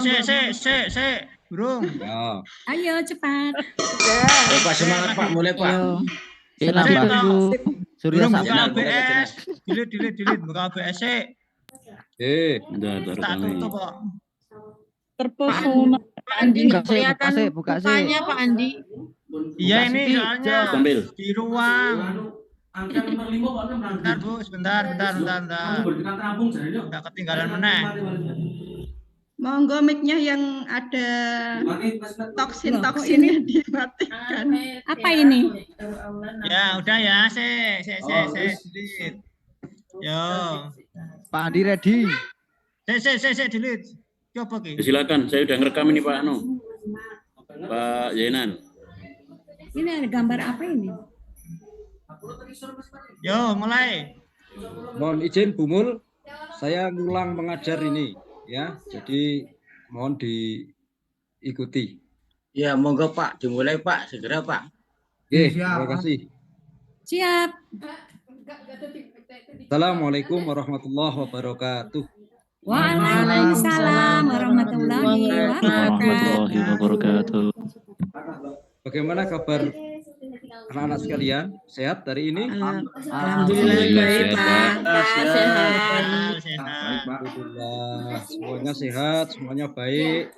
Se, burung. Ya. Ayo cepat. Pak, semangat Pak, mulai Pak. Lagi tunggu Surya Burung buka Sakti. OBS. Delete buka OBS sih. Tak tutup kok. Terpesona. Pak Andi nggak kelihatan buka mukanya Pak Andi. Iya ini soalnya Sambil. di ruang. Angka nomor 5 Pak, Bentar Bu, sebentar. Udah ketinggalan meneh. Monggo mic-nya yang ada toksin-toksinnya dimatikan. Apa ini? Ya udah ya, se delete. Yo. Pak Andi ready. Se delete. Coba ki. Silakan, saya udah ngerekam ini Pak Anu. Pak Jainan. Ini ada gambar apa ini? Yo, mulai. Mohon izin Bu Mul, saya ngulang mengajar ini ya. Jadi mohon diikuti. Ya, monggo Pak, dimulai Pak, segera Pak. Oke, terima kasih. Siap. Assalamualaikum warahmatullahi wabarakatuh. Waalaikumsalam warahmatullahi wabarakatuh. Bagaimana kabar anak-anak sekalian? Sehat hari ini? Alhamdulillah baik Pak. Sehat. Alhamdulillah, semuanya sehat, semuanya baik.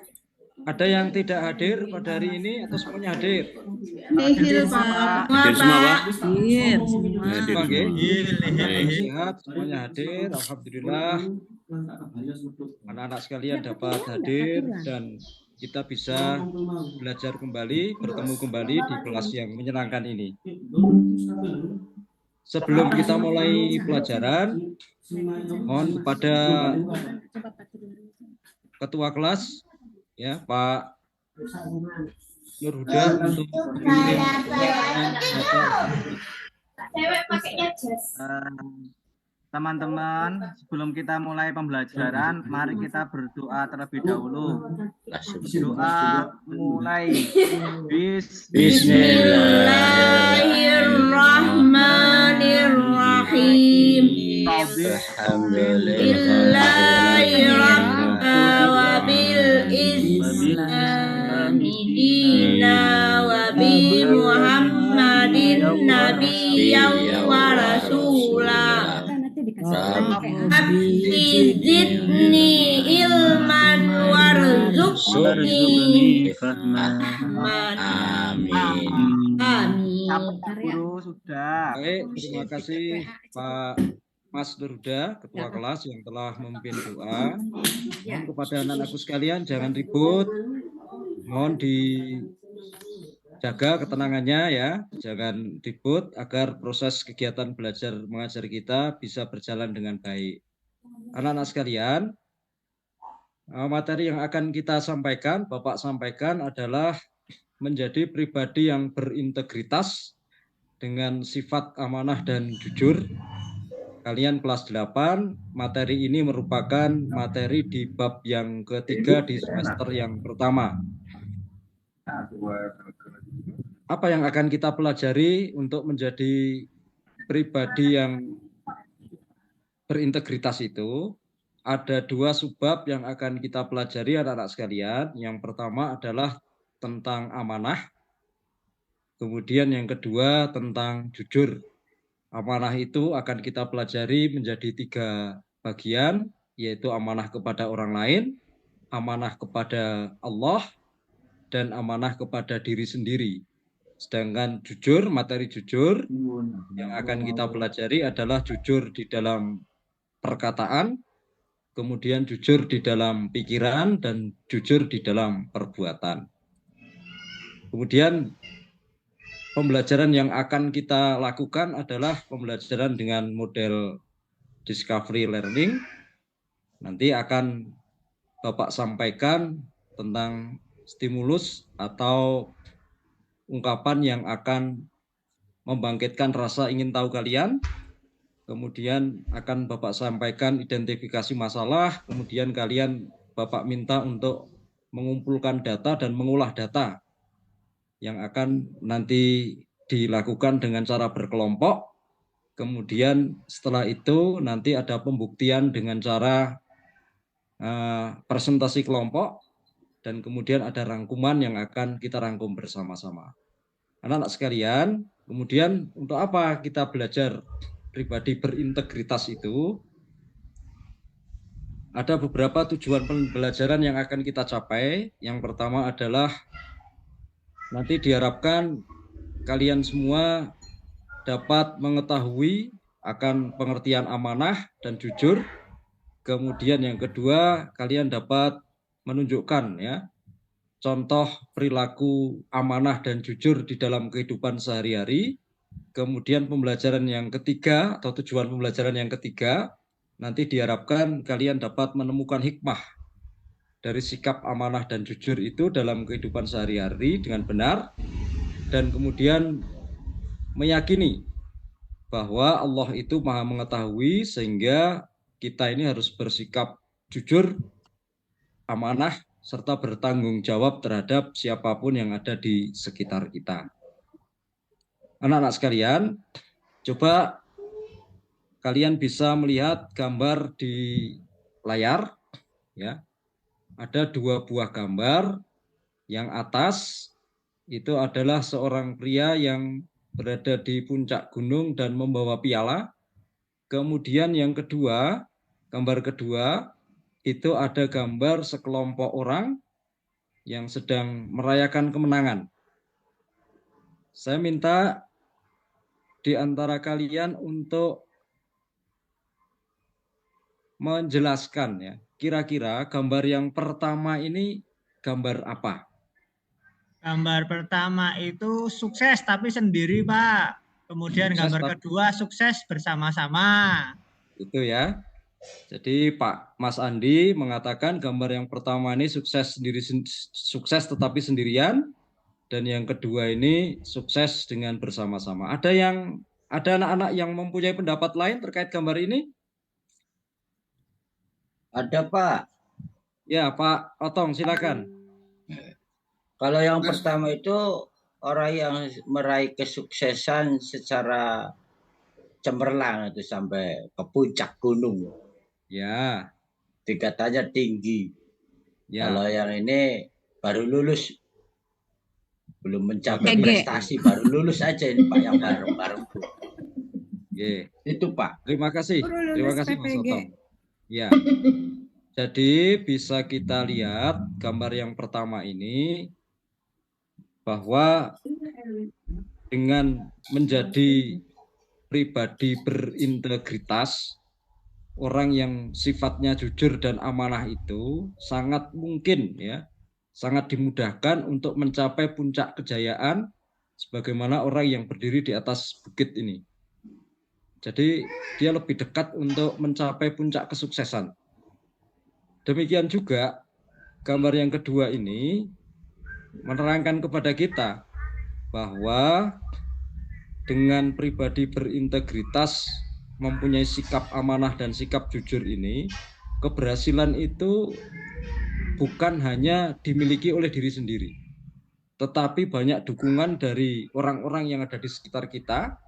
Ada yang tidak hadir pada hari ini atau semuanya hadir? Nihil Pak. Hadir semua Pak. Iya. Semua nggih? Baik. Sehat, semuanya hadir. Alhamdulillah. Anak-anak sekalian dapat hadir dan kita bisa belajar kembali, bertemu kembali di kelas yang menyenangkan ini. Sebelum kita mulai pelajaran, mohon kepada ketua kelas ya Pak Nur Huda untuk Teman-teman, sebelum kita mulai pembelajaran, mari kita berdoa terlebih dahulu. Doa mulai. Bismillahirrahmanirrahim. Zidni ilman warzuqni fahman. Amin. Guru sudah. baik, terima kasih Pak Mas Nur Huda, ketua kelas yang telah memimpin doa. Mohon kepada anak-anakku sekalian jangan ribut. Mohon dijaga ketenangannya ya, jangan ribut agar proses kegiatan belajar mengajar kita bisa berjalan dengan baik. Anak-anak sekalian, materi yang akan kita sampaikan, Bapak sampaikan adalah menjadi pribadi yang berintegritas dengan sifat amanah dan jujur. Kalian kelas 8, materi ini merupakan materi di bab yang ketiga di semester yang pertama. Apa yang akan kita pelajari untuk menjadi pribadi yang berintegritas itu? Ada 2 subbab yang akan kita pelajari anak-anak sekalian. Yang pertama adalah tentang amanah. Kemudian yang kedua tentang jujur. Amanah itu akan kita pelajari menjadi 3 bagian, yaitu amanah kepada orang lain, amanah kepada Allah, dan amanah kepada diri sendiri. Sedangkan jujur, materi jujur yang akan kita pelajari adalah jujur di dalam perkataan, kemudian jujur di dalam pikiran, dan jujur di dalam perbuatan. Kemudian pembelajaran yang akan kita lakukan adalah pembelajaran dengan model discovery learning. Nanti akan Bapak sampaikan tentang stimulus atau ungkapan yang akan membangkitkan rasa ingin tahu kalian. Kemudian akan Bapak sampaikan identifikasi masalah. Kemudian Bapak minta untuk mengumpulkan data dan mengolah data yang akan nanti dilakukan dengan cara berkelompok. Kemudian setelah itu nanti ada pembuktian dengan cara presentasi kelompok dan kemudian ada rangkuman yang akan kita rangkum bersama-sama. Anak-anak sekalian, kemudian untuk apa kita belajar pribadi berintegritas itu? Ada beberapa tujuan pembelajaran yang akan kita capai. Yang pertama adalah nanti diharapkan kalian semua dapat mengetahui akan pengertian amanah dan jujur. Kemudian yang kedua, kalian dapat menunjukkan ya contoh perilaku amanah dan jujur di dalam kehidupan sehari-hari. Kemudian pembelajaran yang ketiga atau tujuan pembelajaran yang ketiga, nanti diharapkan kalian dapat menemukan hikmah dari sikap amanah dan jujur itu dalam kehidupan sehari-hari dengan benar, dan kemudian meyakini bahwa Allah itu Maha mengetahui sehingga kita ini harus bersikap jujur, amanah, serta bertanggung jawab terhadap siapapun yang ada di sekitar kita. Anak-anak sekalian, coba kalian bisa melihat gambar di layar, ya. Ada 2 buah gambar. Yang atas itu adalah seorang pria yang berada di puncak gunung dan membawa piala. Kemudian yang kedua, gambar kedua, itu ada gambar sekelompok orang yang sedang merayakan kemenangan. Saya minta di antara kalian untuk menjelaskan ya, kira-kira gambar yang pertama ini gambar apa? Gambar pertama itu sukses tapi sendiri, Pak. Kemudian Sukses gambar kedua sukses bersama-sama. Itu ya. Jadi Pak Mas Andi mengatakan gambar yang pertama ini sukses tetapi sendirian, dan yang kedua ini sukses dengan bersama-sama. Ada anak-anak yang mempunyai pendapat lain terkait gambar ini? Ada, Pak. Ya, Pak Otong, silakan. Kalau yang pertama itu orang yang meraih kesuksesan secara cemerlang itu sampai ke puncak gunung. Ya. Tingkatannya tinggi. Ya. Kalau yang ini baru lulus, belum mencapai prestasi, baru lulus aja ini Pak yang bareng-bareng. Itu Pak. Terima kasih. Terima kasih Mas Otong. Ya. Jadi bisa kita lihat gambar yang pertama ini bahwa dengan menjadi pribadi berintegritas, orang yang sifatnya jujur dan amanah itu sangat mungkin ya, sangat dimudahkan untuk mencapai puncak kejayaan sebagaimana orang yang berdiri di atas bukit ini. Jadi dia lebih dekat untuk mencapai puncak kesuksesan. Demikian juga gambar yang kedua ini menerangkan kepada kita bahwa dengan pribadi berintegritas, mempunyai sikap amanah dan sikap jujur ini, keberhasilan itu bukan hanya dimiliki oleh diri sendiri, tetapi banyak dukungan dari orang-orang yang ada di sekitar kita,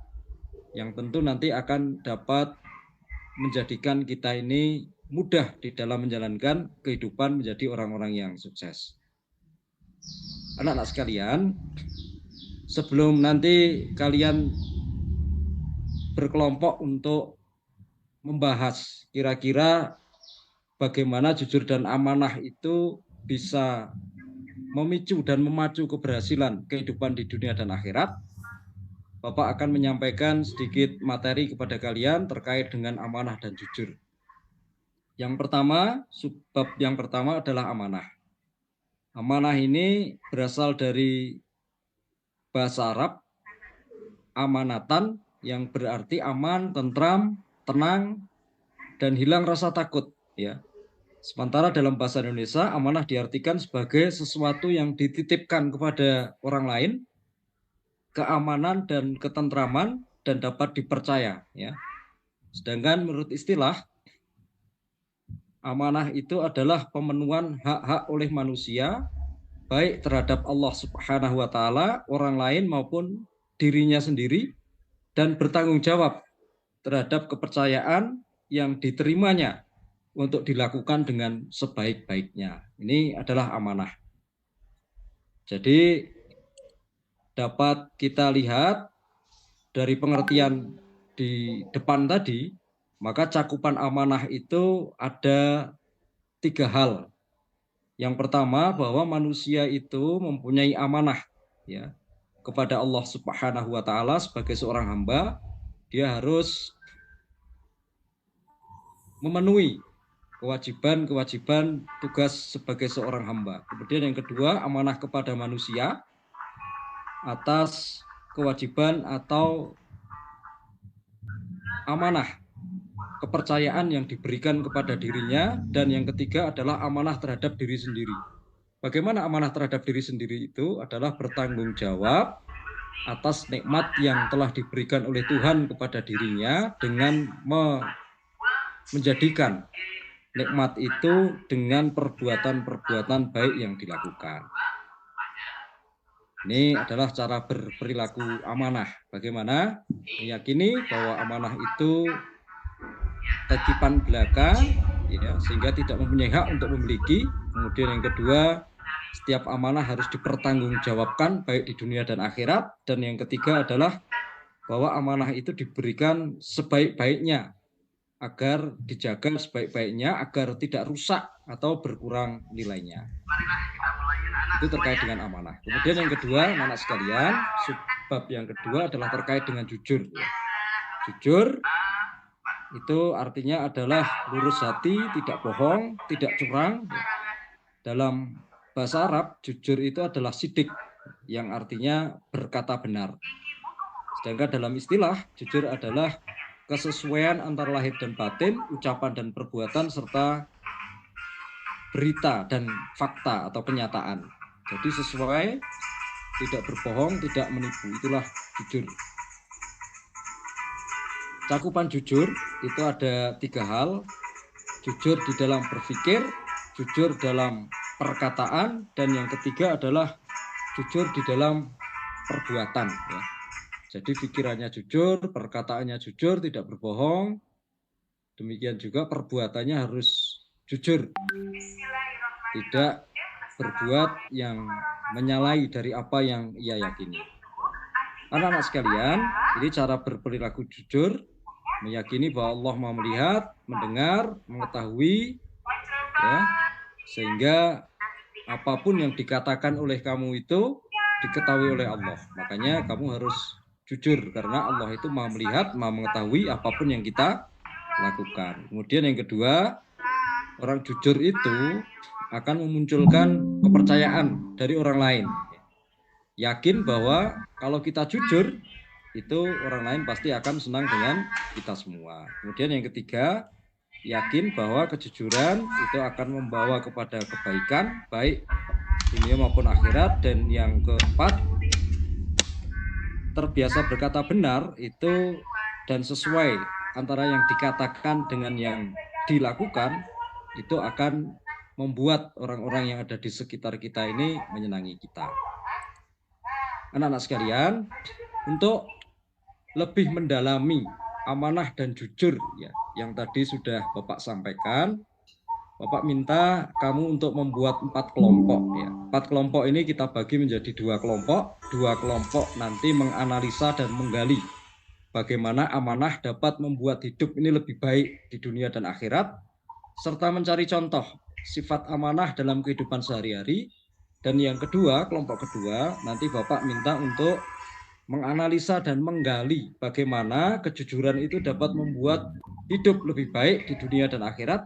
yang tentu nanti akan dapat menjadikan kita ini mudah di dalam menjalankan kehidupan menjadi orang-orang yang sukses. Anak-anak sekalian, sebelum nanti kalian berkelompok untuk membahas kira-kira bagaimana jujur dan amanah itu bisa memicu dan memacu keberhasilan kehidupan di dunia dan akhirat, Bapak akan menyampaikan sedikit materi kepada kalian terkait dengan amanah dan jujur. Yang pertama, subbab yang pertama adalah amanah. Amanah ini berasal dari bahasa Arab, amanatan, yang berarti aman, tentram, tenang, dan hilang rasa takut. Ya. Sementara dalam bahasa Indonesia, amanah diartikan sebagai sesuatu yang dititipkan kepada orang lain, keamanan dan ketentraman, dan dapat dipercaya. Ya. Sedangkan menurut istilah, amanah itu adalah pemenuhan hak-hak oleh manusia, baik terhadap Allah Subhanahu wa Ta'ala, orang lain maupun dirinya sendiri, dan bertanggung jawab terhadap kepercayaan yang diterimanya untuk dilakukan dengan sebaik-baiknya. Ini adalah amanah. Jadi dapat kita lihat dari pengertian di depan tadi, maka cakupan amanah itu ada 3 hal. Yang pertama, bahwa manusia itu mempunyai amanah ya kepada Allah Subhanahu wa taala sebagai seorang hamba, dia harus memenuhi kewajiban tugas sebagai seorang hamba. Kemudian yang kedua, amanah kepada manusia atas kewajiban atau amanah kepercayaan yang diberikan kepada dirinya, dan yang ketiga adalah amanah terhadap diri sendiri. Bagaimana amanah terhadap diri sendiri itu adalah bertanggung jawab atas nikmat yang telah diberikan oleh Tuhan kepada dirinya dengan menjadikan nikmat itu dengan perbuatan-perbuatan baik yang dilakukan. Ini adalah cara berperilaku amanah. Bagaimana meyakini bahwa amanah itu titipan belaka, ya, sehingga tidak mempunyai hak untuk memiliki. Kemudian yang kedua, setiap amanah harus dipertanggungjawabkan baik di dunia dan akhirat. Dan yang ketiga adalah bahwa amanah itu diberikan sebaik-baiknya, agar dijaga sebaik-baiknya, agar tidak rusak atau berkurang nilainya. Itu terkait dengan amanah. Kemudian yang kedua, anak sekalian, subbab yang kedua adalah terkait dengan jujur. Jujur itu artinya adalah lurus hati, tidak bohong, tidak curang. Dalam bahasa Arab, jujur itu adalah sidik, yang artinya berkata benar. Sedangkan dalam istilah, jujur adalah kesesuaian antara lahir dan batin, ucapan dan perbuatan, serta berita dan fakta atau kenyataan. Jadi sesuai, tidak berbohong, tidak menipu. Itulah jujur. Cakupan jujur itu ada 3 hal. Jujur di dalam berpikir, jujur dalam perkataan, dan yang ketiga adalah jujur di dalam perbuatan. Ya. Jadi pikirannya jujur, perkataannya jujur, tidak berbohong. Demikian juga perbuatannya harus jujur. Tidak berbuat yang menyalahi dari apa yang ia yakini. Anak-anak sekalian, ini cara berperilaku jujur, meyakini bahwa Allah Maha melihat, mendengar, mengetahui, ya, sehingga apapun yang dikatakan oleh kamu itu diketahui oleh Allah. Makanya kamu harus jujur, karena Allah itu Maha melihat, Maha mengetahui apapun yang kita lakukan. Kemudian yang kedua, orang jujur itu akan memunculkan kepercayaan dari orang lain. Yakin bahwa kalau kita jujur, itu orang lain pasti akan senang dengan kita semua. Kemudian yang ketiga, yakin bahwa kejujuran itu akan membawa kepada kebaikan, baik dunia maupun akhirat. Dan yang keempat, terbiasa berkata benar itu dan sesuai antara yang dikatakan dengan yang dilakukan, itu akan membuat orang-orang yang ada di sekitar kita ini menyenangi kita. Anak-anak sekalian, untuk lebih mendalami amanah dan jujur ya, yang tadi sudah Bapak sampaikan, Bapak minta kamu untuk membuat 4 kelompok ya. 4 kelompok ini kita bagi menjadi 2 kelompok. 2 kelompok nanti menganalisa dan menggali bagaimana amanah dapat membuat hidup ini lebih baik di dunia dan akhirat, serta mencari contoh sifat amanah dalam kehidupan sehari-hari. Dan yang kedua, kelompok kedua, nanti Bapak minta untuk menganalisa dan menggali bagaimana kejujuran itu dapat membuat hidup lebih baik di dunia dan akhirat,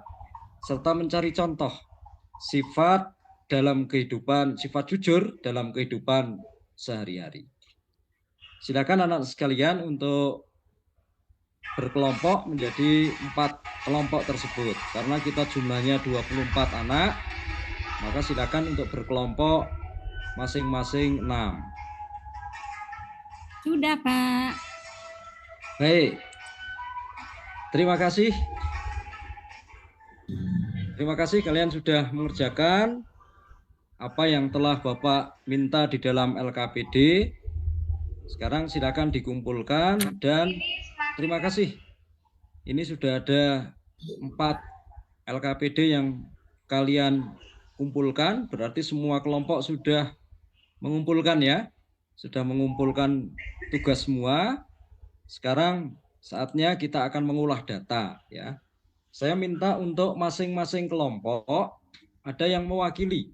serta mencari contoh sifat dalam kehidupan, sifat jujur dalam kehidupan sehari-hari. Silakan anak sekalian untuk berkelompok menjadi 4 kelompok tersebut. Karena kita jumlahnya 24 anak, maka silakan untuk berkelompok masing-masing 6. Sudah, Pak. Baik. Terima kasih. Terima kasih kalian sudah mengerjakan apa yang telah Bapak minta di dalam LKPD. Sekarang silakan dikumpulkan, dan terima kasih. Ini sudah ada 4 LKPD yang kalian kumpulkan, berarti semua kelompok sudah mengumpulkan ya. Sudah mengumpulkan tugas semua. Sekarang saatnya kita akan mengolah data ya. Saya minta untuk masing-masing kelompok ada yang mewakili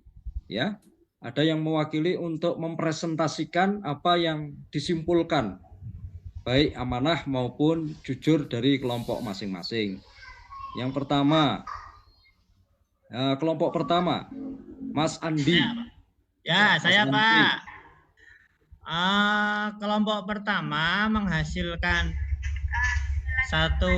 ya. Ada yang mewakili untuk mempresentasikan apa yang disimpulkan baik amanah maupun jujur dari kelompok masing-masing. Yang pertama, kelompok pertama, Mas Andi. Ya, saya Mas Andi. Pak. Kelompok pertama menghasilkan satu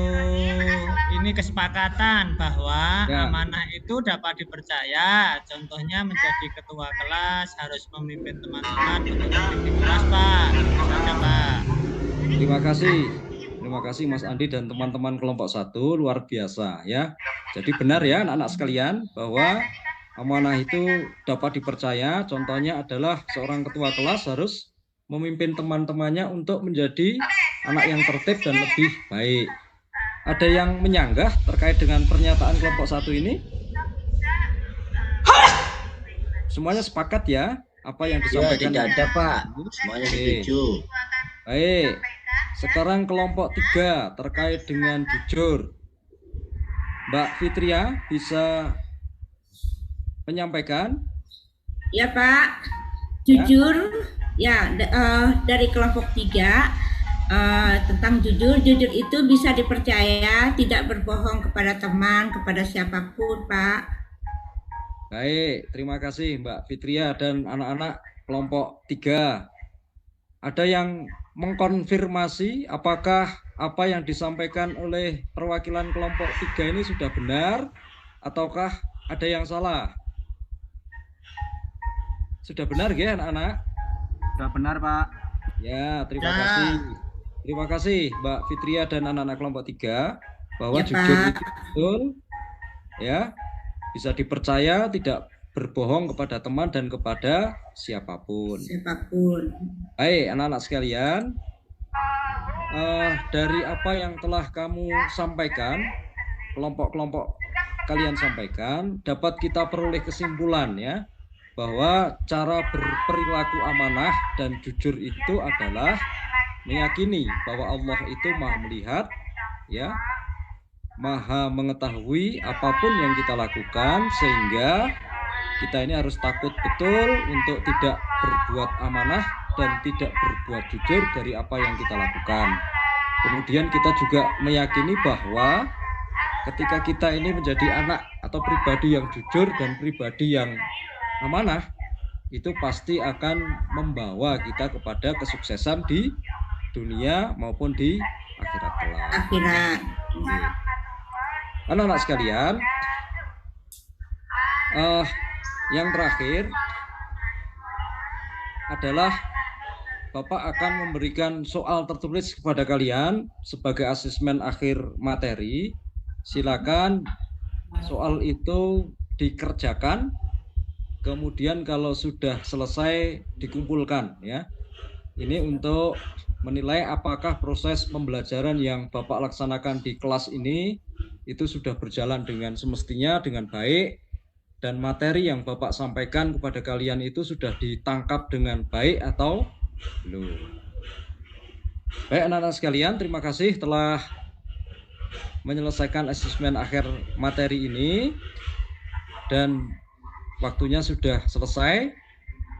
ini kesepakatan bahwa amanah itu dapat dipercaya. Contohnya menjadi ketua kelas, harus memimpin teman-teman untuk memimpin kelas, Pak. Saja, Pak. Terima kasih Mas Andi dan teman-teman kelompok 1, luar biasa ya. Jadi benar ya anak-anak sekalian bahwa amanah itu dapat dipercaya. Contohnya adalah seorang ketua kelas harus memimpin teman-temannya untuk menjadi anak yang tertib dan lebih baik. Ada yang menyanggah terkait dengan pernyataan kelompok 1 ini? Semuanya sepakat ya apa yang disampaikan? Ya, tidak ada Pak. Semuanya setuju. Baik. Sekarang kelompok 3 terkait dengan jujur. Mbak Fitria bisa menyampaikan? Ya Pak, jujur ya, dari kelompok 3 tentang jujur itu bisa dipercaya, tidak berbohong kepada teman, kepada siapapun Pak. Baik, terima kasih Mbak Fitria dan anak-anak kelompok 3. Ada yang mengkonfirmasi apakah apa yang disampaikan oleh perwakilan kelompok 3 ini sudah benar ataukah ada yang salah? Sudah benar ya anak-anak? Sudah benar Pak. Ya, terima kasih. Terima kasih Mbak Fitria dan anak-anak kelompok 3 bahwa Ya, jujur Pak. itu betul ya, bisa dipercaya, tidak berbohong kepada teman dan kepada siapapun. Baik, anak-anak sekalian, dari apa yang telah kamu sampaikan, kelompok-kelompok kalian sampaikan, dapat kita peroleh kesimpulan ya, bahwa cara berperilaku amanah dan jujur itu adalah meyakini bahwa Allah itu Maha melihat, ya, Maha mengetahui apapun yang kita lakukan, sehingga kita ini harus takut betul untuk tidak berbuat amanah dan tidak berbuat jujur dari apa yang kita lakukan. Kemudian kita juga meyakini bahwa ketika kita ini menjadi anak atau pribadi yang jujur dan pribadi yang amanah, itu pasti akan membawa kita kepada kesuksesan di dunia maupun di akhirat kelak. Anak-anak sekalian, yang terakhir adalah Bapak akan memberikan soal tertulis kepada kalian sebagai asesmen akhir materi. Silakan soal itu dikerjakan, kemudian kalau sudah selesai dikumpulkan ya. Ini untuk menilai apakah proses pembelajaran yang Bapak laksanakan di kelas ini itu sudah berjalan dengan semestinya, dengan baik, dan materi yang Bapak sampaikan kepada kalian itu sudah ditangkap dengan baik atau belum. Baik anak-anak sekalian, terima kasih telah menyelesaikan asesmen akhir materi ini, dan waktunya sudah selesai.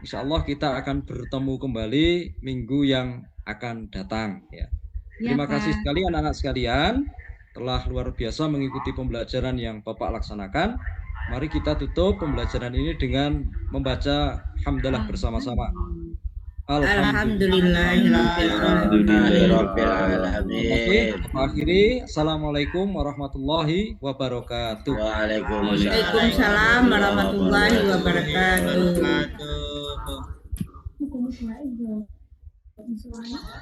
Insya Allah kita akan bertemu kembali minggu yang akan datang ya. Terima kasih sekali anak-anak sekalian telah luar biasa mengikuti pembelajaran yang Bapak laksanakan. Mari kita tutup pembelajaran ini dengan membaca hamdalah bersama-sama. Alhamdulillahirrahmanirrahim. Akhiri, assalamualaikum warahmatullahi wabarakatuh. Waalaikumsalam warahmatullahi wabarakatuh.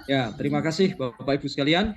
Ya, terima kasih Bapak Ibu sekalian.